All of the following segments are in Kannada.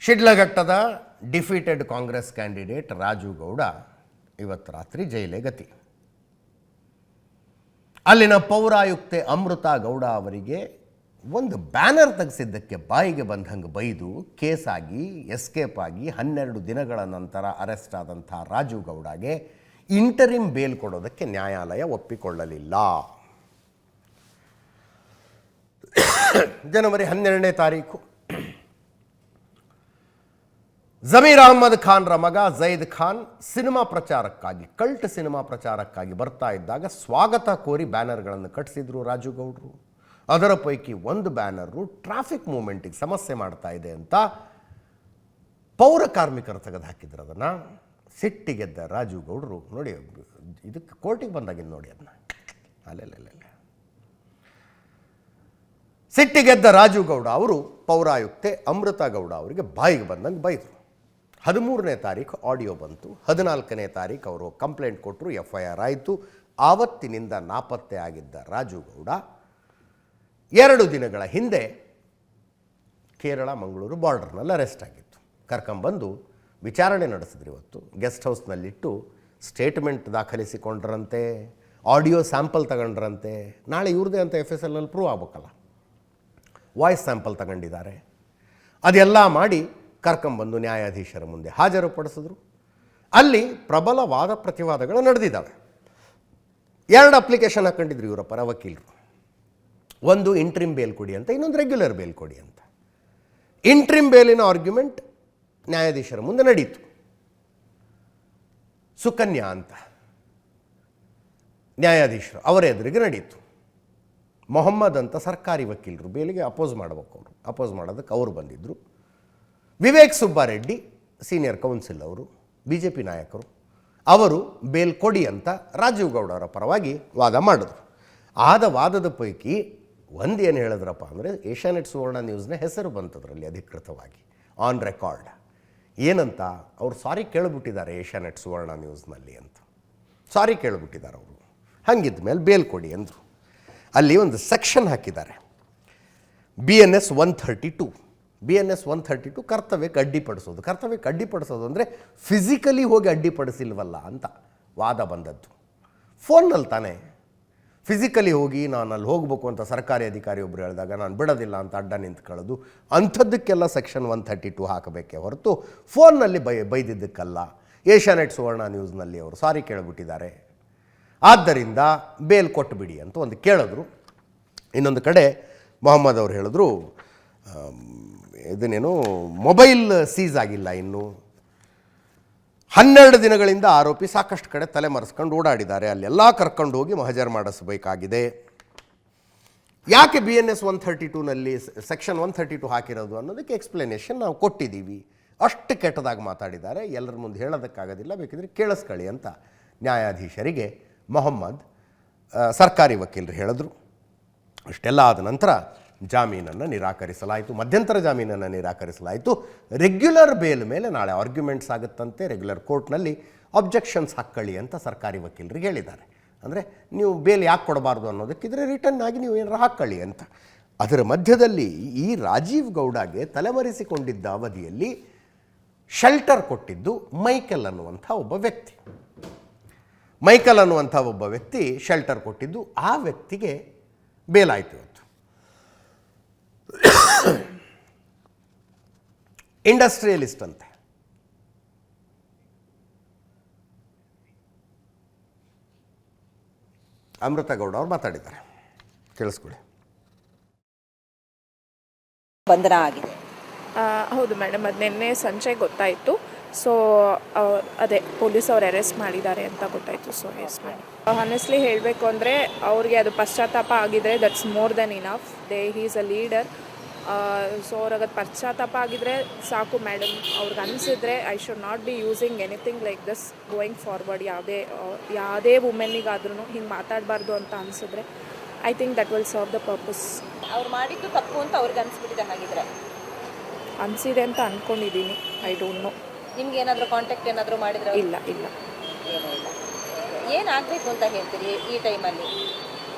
ಶಿಡ್ಲಘಟ್ಟದ ಡಿಫೀಟೆಡ್ ಕಾಂಗ್ರೆಸ್ ಕ್ಯಾಂಡಿಡೇಟ್ ರಾಜು ಗೌಡ ಇವತ್ತು ರಾತ್ರಿ ಜೈಲೇ ಗತಿ. ಅಲ್ಲಿನ ಪೌರಾಯುಕ್ತೆ ಅಮೃತ ಗೌಡ ಅವರಿಗೆ ಒಂದು ಬ್ಯಾನರ್ ತೆಗೆಸಿದ್ದಕ್ಕೆ ಬಾಯಿಗೆ ಬಂದಂಗೆ ಬೈದು ಕೇಸಾಗಿ ಎಸ್ಕೇಪ್ ಆಗಿ 12 ದಿನಗಳ ನಂತರ ಅರೆಸ್ಟ್ ಆದಂಥ ರಾಜು ಗೌಡಗೆ ಇಂಟರಿಮ್ ಬೇಲ್ ಕೊಡೋದಕ್ಕೆ ನ್ಯಾಯಾಲಯ ಒಪ್ಪಿಕೊಳ್ಳಲಿಲ್ಲ. ಜನವರಿ 12ನೇ ತಾರೀಕು ಜಮೀರ್ ಅಹ್ಮದ್ ಖಾನ್ರ ಮಗ ಜೈದ್ ಖಾನ್ ಸಿನಿಮಾ ಪ್ರಚಾರಕ್ಕಾಗಿ ಕಲ್ಟ್ ಸಿನಿಮಾ ಪ್ರಚಾರಕ್ಕಾಗಿ ಬರ್ತಾ ಇದ್ದಾಗ ಸ್ವಾಗತ ಕೋರಿ ಬ್ಯಾನರ್ಗಳನ್ನು ಕಟ್ಟಿಸಿದ್ರು ರಾಜು ಗೌಡರು. ಅದರ ಪೈಕಿ ಒಂದು ಬ್ಯಾನರು ಟ್ರಾಫಿಕ್ ಮೂವ್ಮೆಂಟಿಗೆ ಸಮಸ್ಯೆ ಮಾಡ್ತಾ ಇದೆ ಅಂತ ಪೌರ ಕಾರ್ಮಿಕರು ತೆಗೆದು ಹಾಕಿದ್ರು. ಅದನ್ನು ಸಿಟ್ಟಿಗೆದ್ದ ರಾಜು ಗೌಡರು ನೋಡಿ, ಇದಕ್ಕೆ ಕೋರ್ಟಿಗೆ ಬಂದಾಗಿದ್ದು ನೋಡಿ, ಅದನ್ನ ಅಲ್ಲೆಲ್ಲ ಸಿಟ್ಟಿಗೆದ್ದ ರಾಜು ಗೌಡ ಅವರು ಪೌರಾಯುಕ್ತೆ ಅಮೃತ ಗೌಡ ಅವರಿಗೆ ಬಾಯಿಗೆ ಬಂದಂಗೆ ಬೈದರು. 13ನೇ ತಾರೀಕು ಆಡಿಯೋ ಬಂತು. 14ನೇ ತಾರೀಕು ಅವರು ಕಂಪ್ಲೇಂಟ್ ಕೊಟ್ಟರು, FIR ಆಯಿತು. ಆವತ್ತಿನಿಂದ ನಾಪತ್ತೆ ಆಗಿದ್ದ ರಾಜು ಗೌಡ 2 ದಿನಗಳ ಹಿಂದೆ ಕೇರಳ ಮಂಗಳೂರು ಬಾರ್ಡರ್ನಲ್ಲಿ ಅರೆಸ್ಟ್ ಆಗಿತ್ತು. ಕರ್ಕೊಂಬಂದು ವಿಚಾರಣೆ ನಡೆಸಿದ್ರು. ಇವತ್ತು ಗೆಸ್ಟ್ ಹೌಸ್ನಲ್ಲಿಟ್ಟು ಸ್ಟೇಟ್ಮೆಂಟ್ ದಾಖಲಿಸಿಕೊಂಡ್ರಂತೆ, ಆಡಿಯೋ ಸ್ಯಾಂಪಲ್ ತಗೊಂಡ್ರಂತೆ. ನಾಳೆ ಇವ್ರದೇ ಅಂತ FSLನಲ್ಲಿ ಪ್ರೂವ್ ಆಗ್ಬೇಕಲ್ಲ, ವಾಯ್ಸ್ ಸ್ಯಾಂಪಲ್ ತಗೊಂಡಿದ್ದಾರೆ. ಅದೆಲ್ಲ ಮಾಡಿ ಕರ್ಕೊಂಬಂದು ನ್ಯಾಯಾಧೀಶರ ಮುಂದೆ ಹಾಜರುಪಡಿಸಿದ್ರು. ಅಲ್ಲಿ ಪ್ರಬಲ ವಾದ ಪ್ರತಿವಾದಗಳು ನಡೆದಿದ್ದಾವೆ. 2 ಅಪ್ಲಿಕೇಶನ್ ಹಾಕೊಂಡಿದ್ರು ಇವರ ಪರ ವಕೀಲರು. ಒಂದು ಇಂಟ್ರಿಮ್ ಬೇಲ್ ಕೊಡಿ ಅಂತ, ಇನ್ನೊಂದು ರೆಗ್ಯುಲರ್ ಬೇಲ್ ಕೊಡಿ ಅಂತ. ಇಂಟ್ರಿಮ್ ಬೇಲಿನ ಆರ್ಗ್ಯುಮೆಂಟ್ ನ್ಯಾಯಾಧೀಶರ ಮುಂದೆ ನಡೀತು. ಸುಕನ್ಯಾ ಅಂತ ನ್ಯಾಯಾಧೀಶರು ಅವರ ಎದುರಿಗೆ ನಡೀತು. ಮೊಹಮ್ಮದ್ ಅಂತ ಸರ್ಕಾರಿ ವಕೀಲರು ಬೇಲಿಗೆ ಅಪೋಸ್ ಮಾಡಬೇಕು. ಅವರು ಅಪೋಸ್ ಮಾಡೋದಕ್ಕೆ ಅವರು ಬಂದಿದ್ದರು. ವಿವೇಕ್ ಸುಬ್ಬಾರೆಡ್ಡಿ ಸೀನಿಯರ್ ಕೌನ್ಸಿಲ್ ಅವರು, BJP ನಾಯಕರು, ಅವರು ಬೇಲ್ ಕೊಡಿ ಅಂತ ರಾಜೀವ್ ಗೌಡ ಅವರ ಪರವಾಗಿ ವಾದ ಮಾಡಿದ್ರು. ಆದ ವಾದದ ಪೈಕಿ ಒಂದು ಏನು ಹೇಳಿದ್ರಪ್ಪ ಅಂದರೆ, ಏಷ್ಯಾನೆಟ್ ಸುವರ್ಣ ನ್ಯೂಸ್ನ ಹೆಸರು ಬಂತದ್ರಲ್ಲಿ ಅಧಿಕೃತವಾಗಿ ಆನ್ ರೆಕಾರ್ಡ್. ಏನಂತ, ಅವ್ರು ಸಾರಿ ಕೇಳಿಬಿಟ್ಟಿದ್ದಾರೆ ಏಷ್ಯಾನೆಟ್ ಸುವರ್ಣ ನ್ಯೂಸ್ನಲ್ಲಿ ಅಂತ. ಸಾರಿ ಕೇಳಿಬಿಟ್ಟಿದ್ದಾರೆ ಅವರು. ಹಂಗಿದ್ದ ಮೇಲೆ ಬೇಲ್ ಕೊಡಿ ಅಂದರು. ಅಲ್ಲಿ ಒಂದು ಸೆಕ್ಷನ್ ಹಾಕಿದ್ದಾರೆ, BNS 132. BNS 132 ಕರ್ತವ್ಯಕ್ಕೆ ಅಡ್ಡಿಪಡಿಸೋದು. ಕರ್ತವ್ಯಕ್ಕೆ ಅಡ್ಡಿಪಡಿಸೋದು ಅಂದರೆ ಫಿಸಿಕಲಿ ಹೋಗಿ ಅಡ್ಡಿಪಡಿಸಿಲ್ವಲ್ಲ ಅಂತ ವಾದ ಬಂದದ್ದು. ಫೋನ್ನಲ್ಲಿ ತಾನೇ ಫಿಸಿಕಲಿ ಹೋಗಿ ನಾನು ಅಲ್ಲಿ ಹೋಗಬೇಕು ಅಂತ ಸರ್ಕಾರಿ ಅಧಿಕಾರಿ ಒಬ್ಬರು ಹೇಳಿದಾಗ ನಾನು ಬಿಡೋದಿಲ್ಲ ಅಂತ ಅಡ್ಡ ನಿಂತ್ಕೊಳ್ಳೋದು, ಅಂಥದ್ದಕ್ಕೆಲ್ಲ ಸೆಕ್ಷನ್ 132 ಹಾಕಬೇಕೇ ಹೊರತು ಫೋನ್ನಲ್ಲಿ ಬೈದಿದ್ದಕ್ಕಲ್ಲ. ಏಷ್ಯಾನೆಟ್ ಸುವರ್ಣ ನ್ಯೂಸ್ನಲ್ಲಿ ಅವರು ಸಾರಿ ಕೇಳಿಬಿಟ್ಟಿದ್ದಾರೆ, ಆದ್ದರಿಂದ ಬೇಲ್ ಕೊಟ್ಟುಬಿಡಿ ಅಂತ ಒಂದು ಕೇಳಿದ್ರು. ಇನ್ನೊಂದು ಕಡೆ ಮೊಹಮ್ಮದ್ ಅವರು ಹೇಳಿದ್ರು, ಇದನ್ನೇನು ಮೊಬೈಲ್ ಸೀಸ್ ಆಗಿಲ್ಲ ಇನ್ನು, 12 ದಿನಗಳಿಂದ ಆರೋಪಿ ಸಾಕಷ್ಟು ಕಡೆ ತಲೆ ಮರೆಸ್ಕೊಂಡು ಓಡಾಡಿದ್ದಾರೆ, ಅಲ್ಲೆಲ್ಲ ಕರ್ಕೊಂಡು ಹೋಗಿ ಮಹಜರ್ ಮಾಡಿಸಬೇಕಾಗಿದೆ. ಯಾಕೆ BNS 132ನಲ್ಲಿ ಸೆಕ್ಷನ್ 132 ಹಾಕಿರೋದು ಅನ್ನೋದಕ್ಕೆ ಎಕ್ಸ್ಪ್ಲನೇಷನ್ ನಾವು ಕೊಟ್ಟಿದ್ದೀವಿ. ಅಷ್ಟು ಕೆಟ್ಟದಾಗಿ ಮಾತಾಡಿದ್ದಾರೆ, ಎಲ್ಲರ ಮುಂದೆ ಹೇಳೋದಕ್ಕಾಗೋದಿಲ್ಲ, ಬೇಕಿದ್ರೆ ಕೇಳಿಸ್ಕೊಳ್ಳಿ ಅಂತ ನ್ಯಾಯಾಧೀಶರಿಗೆ ಮೊಹಮ್ಮದ್ ಸರ್ಕಾರಿ ವಕೀಲರು ಹೇಳಿದ್ರು. ಅಷ್ಟೆಲ್ಲ ಆದ ನಂತರ ಜಾಮೀನನ್ನು ನಿರಾಕರಿಸಲಾಯಿತು, ಮಧ್ಯಂತರ ಜಾಮೀನನ್ನು ನಿರಾಕರಿಸಲಾಯಿತು. ರೆಗ್ಯುಲರ್ ಬೇಲ್ ಮೇಲೆ ನಾಳೆ ಆರ್ಗ್ಯುಮೆಂಟ್ಸ್ ಆಗುತ್ತಂತೆ. ರೆಗ್ಯುಲರ್ ಕೋರ್ಟ್ನಲ್ಲಿ ಅಬ್ಜೆಕ್ಷನ್ಸ್ ಹಾಕ್ಕೊಳ್ಳಿ ಅಂತ ಸರ್ಕಾರಿ ವಕೀಲರಿಗೆ ಹೇಳಿದ್ದಾರೆ. ಅಂದರೆ ನೀವು ಬೇಲ್ ಯಾಕೆ ಕೊಡಬಾರ್ದು ಅನ್ನೋದಕ್ಕಿದ್ರೆ ರಿಟರ್ನ್ ಆಗಿ ನೀವು ಏನಾರು ಹಾಕ್ಕೊಳ್ಳಿ ಅಂತ. ಅದರ ಮಧ್ಯದಲ್ಲಿ ಈ ರಾಜೀವ್ ಗೌಡಗೆ ತಲೆಮರೆಸಿಕೊಂಡಿದ್ದ ಅವಧಿಯಲ್ಲಿ ಶೆಲ್ಟರ್ ಕೊಟ್ಟಿದ್ದು ಮೈಕೆಲ್ ಅನ್ನುವಂಥ ಒಬ್ಬ ವ್ಯಕ್ತಿ. ಮೈಕಲ್ ಅನ್ನುವಂಥ ಒಬ್ಬ ವ್ಯಕ್ತಿ ಶೆಲ್ಟರ್ ಕೊಟ್ಟಿದ್ದು, ಆ ವ್ಯಕ್ತಿಗೆ ಬೇಲಾಯಿತು ಇವತ್ತು. ಇಂಡಸ್ಟ್ರಿಯಲಿಸ್ಟ್ ಅಂತೆ. ಅಮೃತ ಗೌಡ ಅವರು ಮಾತಾಡಿದ್ದಾರೆ, ಕೇಳಿಸ್ಕೊಳ್ಳಿ. ಬಂಧನ ಆಗಿದೆ. ಹೌದು ಮೇಡಮ್, ಅದು ನಿನ್ನೆ ಸಂಜೆ ಗೊತ್ತಾಯಿತು. ಸೊ ಅದೇ ಪೊಲೀಸ್ ಅವ್ರು ಅರೆಸ್ಟ್ ಮಾಡಿದ್ದಾರೆ ಅಂತ ಗೊತ್ತಾಯಿತು. ಸೊ ಎಸ್ ಮೇಡಮ್, ಹಾನೆಸ್ಟ್ಲಿ ಹೇಳಬೇಕು ಅಂದರೆ ಅವ್ರಿಗೆ ಅದು ಪಶ್ಚಾತ್ತಾಪ ಆಗಿದ್ರೆ that's more than enough. He is a leader. So ಅವ್ರಿಗೆ ಅದು ಪಶ್ಚಾತ್ತಾಪ ಆಗಿದ್ರೆ ಸಾಕು ಮೇಡಮ್. ಅವ್ರಿಗೆ ಅನಿಸಿದ್ರೆ I should not be using anything like this going forward. ಯಾವುದೇ ವುಮೆನ್ನಿಗಾದ್ರೂ ಹಿಂಗೆ ಮಾತಾಡಬಾರ್ದು ಅಂತ ಅನಿಸಿದ್ರೆ I think that will serve the purpose. ಅವ್ರು ಮಾಡಿದ್ದು ತಪ್ಪು ಅಂತ ಅವ್ರಿಗೆ ಅನಿಸ್ಬಿಟ್ಟಿದೆ. ಹಾಗಿದ್ರೆ ಅನಿಸಿದೆ ಅಂತ ಅಂದ್ಕೊಂಡಿದ್ದೀನಿ. I don't know. ನಿಮ್ಗೆ ಏನಾದರೂ ಕಾಂಟ್ಯಾಕ್ಟ್ ಏನಾದರೂ ಮಾಡಿದ್ರೆ? ಇಲ್ಲ. ಏನೂ ಇಲ್ಲ. ಏನಾಗಬೇಕು ಅಂತ ಹೇಳ್ತೀರಿ ಈ ಟೈಮಲ್ಲಿ?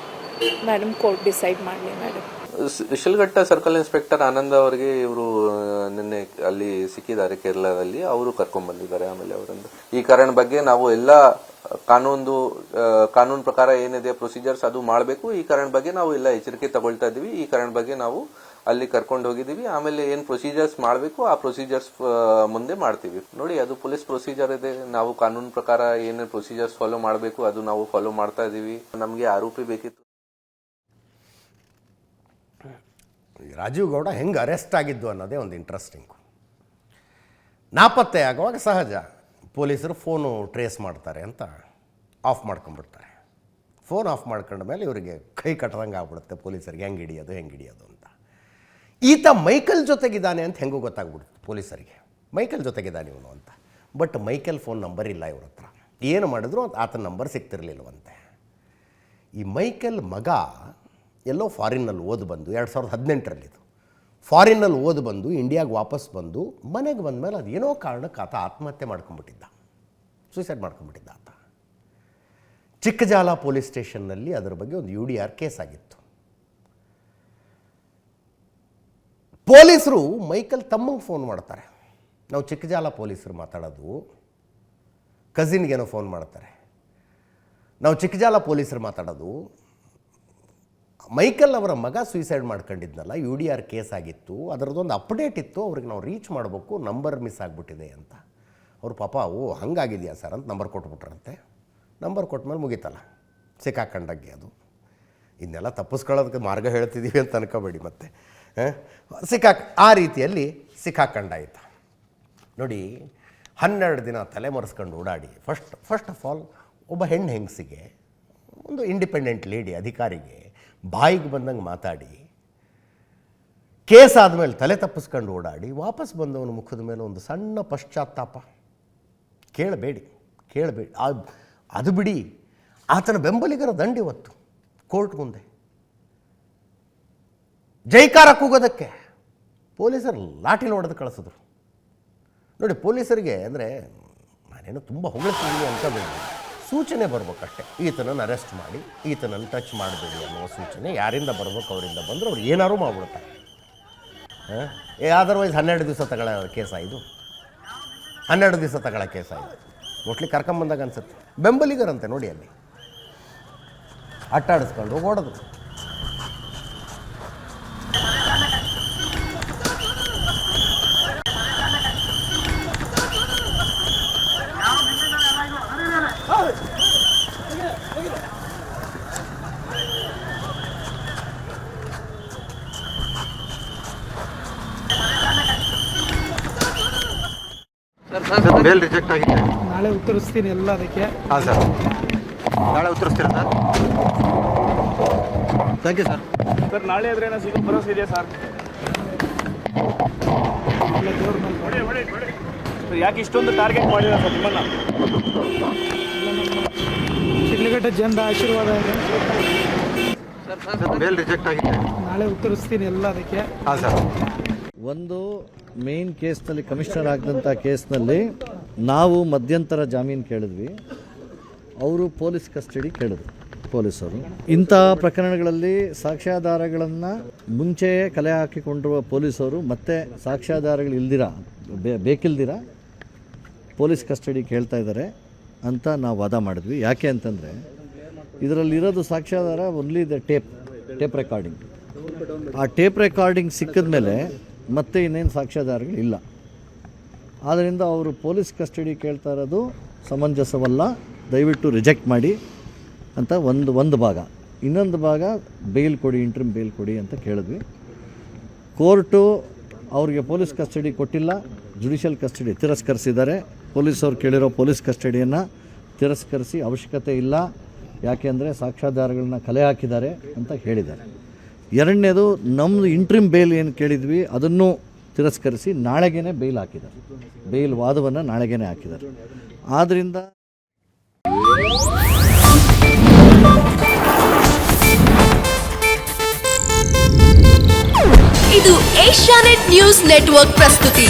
ಮೇಡಮ್ ಕೋರ್ಟ್ ಡಿಸೈಡ್ ಮಾಡಲಿ ಮೇಡಮ್. ಶಿಲ್ಘಟ್ಟ ಸರ್ಕಲ್ ಇನ್ಸ್ಪೆಕ್ಟರ್ ಆನಂದ್ ಅವರಿಗೆ ಇವರು ನಿನ್ನೆ ಅಲ್ಲಿ ಸಿಕ್ಕಿದ್ದಾರೆ ಕೇರಳದಲ್ಲಿ, ಅವರು ಕರ್ಕೊಂಡ್ ಬಂದಿದ್ದಾರೆ. ಆಮೇಲೆ ಅವರನ್ನು ಈ ಕಾರಣ ಬಗ್ಗೆ ನಾವು ಎಲ್ಲ ಕಾನೂನು ಪ್ರಕಾರ ಏನಿದೆ ಪ್ರೊಸೀಜರ್ಸ್ ಅದು ಮಾಡಬೇಕು. ಈ ಕಾರಣ ಬಗ್ಗೆ ನಾವು ಎಲ್ಲ ಎಚ್ಚರಿಕೆ ತಗೊಳ್ತಾ ಇದೀವಿ. ಈ ಕಾರಣ ಬಗ್ಗೆ ನಾವು ಅಲ್ಲಿ ಕರ್ಕೊಂಡು ಹೋಗಿದೀವಿ. ಆಮೇಲೆ ಏನ್ ಪ್ರೊಸೀಜರ್ಸ್ ಮಾಡಬೇಕು ಆ ಪ್ರೊಸೀಜರ್ಸ್ ಮುಂದೆ ಮಾಡ್ತೀವಿ. ನೋಡಿ, ಅದು ಪೊಲೀಸ್ ಪ್ರೊಸೀಜರ್ ಇದೆ. ನಾವು ಕಾನೂನು ಪ್ರಕಾರ ಏನೇನು ಪ್ರೊಸೀಜರ್ಸ್ ಫಾಲೋ ಮಾಡಬೇಕು ಅದು ನಾವು ಫಾಲೋ ಮಾಡ್ತಾ ಇದೀವಿ. ನಮಗೆ ಆರೋಪಿ ಬೇಕಿತ್ತು. ರಾಜೀವ್ ಗೌಡ ಹೆಂಗೆ ಅರೆಸ್ಟ್ ಆಗಿದ್ದು ಅನ್ನೋದೇ ಒಂದು ಇಂಟ್ರೆಸ್ಟಿಂಗು. ನಾಪತ್ತೆ ಆಗುವಾಗ ಸಹಜ ಪೊಲೀಸರು ಫೋನು ಟ್ರೇಸ್ ಮಾಡ್ತಾರೆ ಅಂತ ಆಫ್ ಮಾಡ್ಕೊಂಡ್ಬಿಡ್ತಾರೆ. ಫೋನ್ ಆಫ್ ಮಾಡ್ಕೊಂಡ ಮೇಲೆ ಇವರಿಗೆ ಕೈ ಕಟ್ಟದಂಗೆ ಆಗ್ಬಿಡುತ್ತೆ ಪೊಲೀಸರಿಗೆ, ಹೆಂಗೆ ಹಿಡಿಯೋದು ಅಂತ. ಈತ ಮೈಕಲ್ ಜೊತೆಗಿದ್ದಾನೆ ಅಂತ ಹೆಂಗೂ ಗೊತ್ತಾಗ್ಬಿಡುತ್ತೆ ಪೊಲೀಸರಿಗೆ, ಮೈಕಲ್ ಜೊತೆಗಿದ್ದಾನೆ ಇವನು ಅಂತ. ಬಟ್ ಮೈಕಲ್ ಫೋನ್ ನಂಬರ್ ಇಲ್ಲ ಇವ್ರ ಹತ್ರ. ಏನು ಮಾಡಿದ್ರು ಆತನ ನಂಬರ್ ಸಿಗ್ತಿರ್ಲಿಲ್ವಂತೆ. ಈ ಮೈಕಲ್ ಮಗ ಎಲ್ಲೋ ಫಾರಿನ್ನಲ್ಲಿ ಓದಿ ಬಂದು 2018 ಫಾರಿನ್ನಲ್ಲಿ ಓದಿ ಬಂದು ಇಂಡಿಯಾಗೆ ವಾಪಸ್ ಬಂದು ಮನೆಗೆ ಬಂದ ಮೇಲೆ ಅದೇನೋ ಕಾರಣಕ್ಕೆ ಆತ ಆತ್ಮಹತ್ಯೆ ಮಾಡ್ಕೊಂಡ್ಬಿಟ್ಟಿದ್ದ, ಸೂಸೈಡ್ ಮಾಡ್ಕೊಂಡ್ಬಿಟ್ಟಿದ್ದ ಆತ. ಚಿಕ್ಕಜಾಲ ಪೊಲೀಸ್ ಸ್ಟೇಷನ್ನಲ್ಲಿ ಅದರ ಬಗ್ಗೆ ಒಂದು UDR ಕೇಸ್ ಆಗಿತ್ತು. ಪೊಲೀಸರು ಮೈಕಲ್ ತಮ್ಮಂಗೆ ಫೋನ್ ಮಾಡ್ತಾರೆ. ನಾವು ಚಿಕ್ಕಜಾಲ ಪೊಲೀಸರು ಮಾತಾಡೋದು, ಕಸಿನ್ಗೇನೋ ಫೋನ್ ಮಾಡ್ತಾರೆ. ನಾವು ಚಿಕ್ಕಜಾಲ ಪೊಲೀಸರು ಮಾತಾಡೋದು, ಮೈಕಲ್ ಅವರ ಮಗ ಸೂಸೈಡ್ ಮಾಡ್ಕೊಂಡಿದ್ನಲ್ಲ, UDR ಕೇಸ್ ಆಗಿತ್ತು, ಅದರದ್ದೊಂದು ಅಪ್ಡೇಟ್ ಇತ್ತು, ಅವ್ರಿಗೆ ನಾವು ರೀಚ್ ಮಾಡಬೇಕು, ನಂಬರ್ ಮಿಸ್ ಆಗಿಬಿಟ್ಟಿದೆ ಅಂತ. ಅವ್ರು ಪಾಪ ಹಂಗಾಗಿದೆಯಾ ಸರ್ ಅಂತ ನಂಬರ್ ಕೊಟ್ಬಿಟ್ರಂತೆ. ನಂಬರ್ ಕೊಟ್ಮೇಲೆ ಮುಗೀತಲ್ಲ, ಸಿಕ್ಕಾಕೊಂಡಾಗೆ ಅದು. ಇನ್ನೆಲ್ಲ ತಪ್ಪಿಸ್ಕೊಳ್ಳೋದಕ್ಕೆ ಮಾರ್ಗ ಹೇಳ್ತಿದ್ದೀವಿ ಅಂತ ಅನ್ಕೋಬೇಡಿ ಮತ್ತೆ. ಆ ರೀತಿಯಲ್ಲಿ ಸಿಕ್ಕಾಕೊಂಡಾಯ್ತು. ನೋಡಿ, 12 ದಿನ ತಲೆ ಮರೆಸ್ಕೊಂಡು ಓಡಾಡಿ ಫಸ್ಟ್ ಆಫ್ ಆಲ್ ಒಬ್ಬ ಹೆಂಗಸಿಗೆ, ಒಂದು ಇಂಡಿಪೆಂಡೆಂಟ್ ಲೇಡಿ ಅಧಿಕಾರಿಗೆ ಬಾಯಿಗೆ ಬಂದಂಗೆ ಮಾತಾಡಿ, ಕೇಸ್ ಆದಮೇಲೆ ತಲೆ ತಪ್ಪಿಸ್ಕೊಂಡು ಓಡಾಡಿ ವಾಪಸ್ ಬಂದವನ ಮುಖದ ಮೇಲೆ ಒಂದು ಸಣ್ಣ ಪಶ್ಚಾತ್ತಾಪ. ಕೇಳಬೇಡಿ. ಅದು ಬಿಡಿ, ಆತನ ಬೆಂಬಲಿಗರ ದಂಡಿವತ್ತು ಕೋರ್ಟ್ ಮುಂದೆ ಜೈಕಾರ ಕೂಗೋದಕ್ಕೆ ಪೊಲೀಸರು ಲಾಠಿಲಿ ಹೊಡೆದು ಕಳಿಸಿದ್ರು. ನೋಡಿ, ಪೊಲೀಸರಿಗೆ ಅಂದರೆ ನಾನೇನು ತುಂಬ ಹೊಗಳ್ತಿದ್ದೀನಿ ಅನ್ಕೋಬೇಡಿ, ಸೂಚನೆ ಬರ್ಬೇಕಷ್ಟೇ. ಈತನನ್ನು ಅರೆಸ್ಟ್ ಮಾಡಿ, ಈತನನ್ನು ಟಚ್ ಮಾಡಬೇಡಿ ಅನ್ನುವ ಸೂಚನೆ ಯಾರಿಂದ ಬರ್ಬೇಕು ಅವರಿಂದ ಬಂದರೆ ಅವ್ರು ಏನಾರು ಮಾಡ್ಬಿಡ್ತಾರೆ. ಅದರ್ವೈಸ್ 12 ದಿವಸ ತಗೊಳ್ಳೋ ಕೇಸ ಇದು, 12 ದಿವಸ ತಗೊಳ್ಳೋ ಕೇಸ ಇದು. ಮೋಸ್ಟ್ಲಿ ಕರ್ಕೊಂಬಂದಾಗ ಅನ್ಸುತ್ತೆ. ಬೆಂಬಲಿಗರಂತೆ ನೋಡಿ, ಅಲ್ಲಿ ಅಟ್ಟಾಡಿಸ್ಕೊಂಡು ಓಡೋದು. ಬೇಲ್ ರಿಜೆಕ್ಟ್ ಆಗಿದೆ. ನಾಳೆ ಉತ್ತರಿಸ್ತೀನಿ ಎಲ್ಲ ಅದಕ್ಕೆ. ಹಾಂ ಸರ್, ನಾಳೆ ಉತ್ತರಿಸ್ತೀರಾ sir? Thank you sir. Sir ನಾಳೆ ಆದರೆ ಏನೋ ಸಿಗೋ ಭರವಸೆ ಇದೆಯಾ ಸರ್? ದೇವ್ರ ಮೇಲೆ ಯಾಕೆ ಇಷ್ಟೊಂದು ಟಾರ್ಗೆಟ್ ಮಾಡಿಲ್ಲ ಸರ್ ನಿಮ್ಮನ್ನ? ಶಿಡ್ಲಘಟ್ಟ ಜನರ ಆಶೀರ್ವಾದ ಇದೆ. ಬೇಲ್ ರಿಜೆಕ್ಟ್ ಆಗಿದೆ. ನಾಳೆ ಉತ್ತರಿಸ್ತೀನಿ ಎಲ್ಲ ಅದಕ್ಕೆ. ಹಾಂ ಸರ್. ಒಂದು ಮೇನ್ ಕೇಸ್ನಲ್ಲಿ, ಕಮಿಷನರ್ ಆಗಿದಂಥ ಕೇಸ್ನಲ್ಲಿ ನಾವು ಮಧ್ಯಂತರ ಜಾಮೀನು ಕೇಳಿದ್ವಿ, ಅವರು ಪೊಲೀಸ್ ಕಸ್ಟಡಿ ಕೇಳಿದ್ರು ಪೊಲೀಸರು. ಇಂಥ ಪ್ರಕರಣಗಳಲ್ಲಿ ಸಾಕ್ಷ್ಯಾಧಾರಗಳನ್ನು ಮುಂಚೆಯೇ ಕಲೆ ಹಾಕಿಕೊಂಡಿರುವ ಪೊಲೀಸರು ಮತ್ತೆ ಸಾಕ್ಷ್ಯಾಧಾರಗಳು ಇಲ್ದಿರ ಬೇಕಿಲ್ದಿರ ಪೊಲೀಸ್ ಕಸ್ಟಡಿ ಕೇಳ್ತಾ ಇದ್ದಾರೆ ಅಂತ ನಾವು ವಾದ ಮಾಡಿದ್ವಿ. ಯಾಕೆ ಅಂತಂದರೆ ಇದರಲ್ಲಿರೋದು ಸಾಕ್ಷ್ಯಾಧಾರ ಓನ್ಲಿ ದ ಟೇಪ್ ರೆಕಾರ್ಡಿಂಗ್. ಆ ಟೇಪ್ ರೆಕಾರ್ಡಿಂಗ್ ಸಿಕ್ಕಿದ ಮೇಲೆ ಮತ್ತೆ ಇನ್ನೇನು ಸಾಕ್ಷ್ಯಾಧಾರಗಳಿಲ್ಲ. ಆದ್ದರಿಂದ ಅವರು ಪೊಲೀಸ್ ಕಸ್ಟಡಿ ಕೇಳ್ತಾ ಇರೋದು ಸಮಂಜಸವಲ್ಲ, ದಯವಿಟ್ಟು ರಿಜೆಕ್ಟ್ ಮಾಡಿ ಅಂತ ಒಂದು ಭಾಗ. ಇನ್ನೊಂದು ಭಾಗ ಬೇಲ್ ಕೊಡಿ, ಇಂಟ್ರಿಮ್ ಬೇಲ್ ಕೊಡಿ ಅಂತ ಕೇಳಿದ್ವಿ. ಕೋರ್ಟು ಅವ್ರಿಗೆ ಪೊಲೀಸ್ ಕಸ್ಟಡಿ ಕೊಟ್ಟಿಲ್ಲ, ಜುಡಿಷಿಯಲ್ ಕಸ್ಟಡಿ ತಿರಸ್ಕರಿಸಿದ್ದಾರೆ. ಪೊಲೀಸವ್ರು ಕೇಳಿರೋ ಪೊಲೀಸ್ ಕಸ್ಟಡಿಯನ್ನು ತಿರಸ್ಕರಿಸಿ ಅವಶ್ಯಕತೆ ಇಲ್ಲ, ಯಾಕೆಂದರೆ ಸಾಕ್ಷ್ಯಾಧಾರಗಳನ್ನ ಕಲೆ ಹಾಕಿದ್ದಾರೆ ಅಂತ ಹೇಳಿದ್ದಾರೆ. ಎರಡನೇದು, ನಮ್ಮದು ಇಂಟ್ರಿಮ್ ಬೇಲ್ ಏನು ಕೇಳಿದ್ವಿ ಅದನ್ನು ತಿರಸ್ಕರಿಸಿ ನಾಳೆಗೇ ಬೇಲ್ ಹಾಕಿದ್ದಾರೆ. ಬೇಲ್ ವಾದವನ್ನು ನಾಳೆಗೇ ಹಾಕಿದ್ದಾರೆ. ಆದ್ದರಿಂದ ಇದು ಏಷ್ಯಾನೆಟ್ ನ್ಯೂಸ್ ನೆಟ್ವರ್ಕ್ ಪ್ರಸ್ತುತಿ.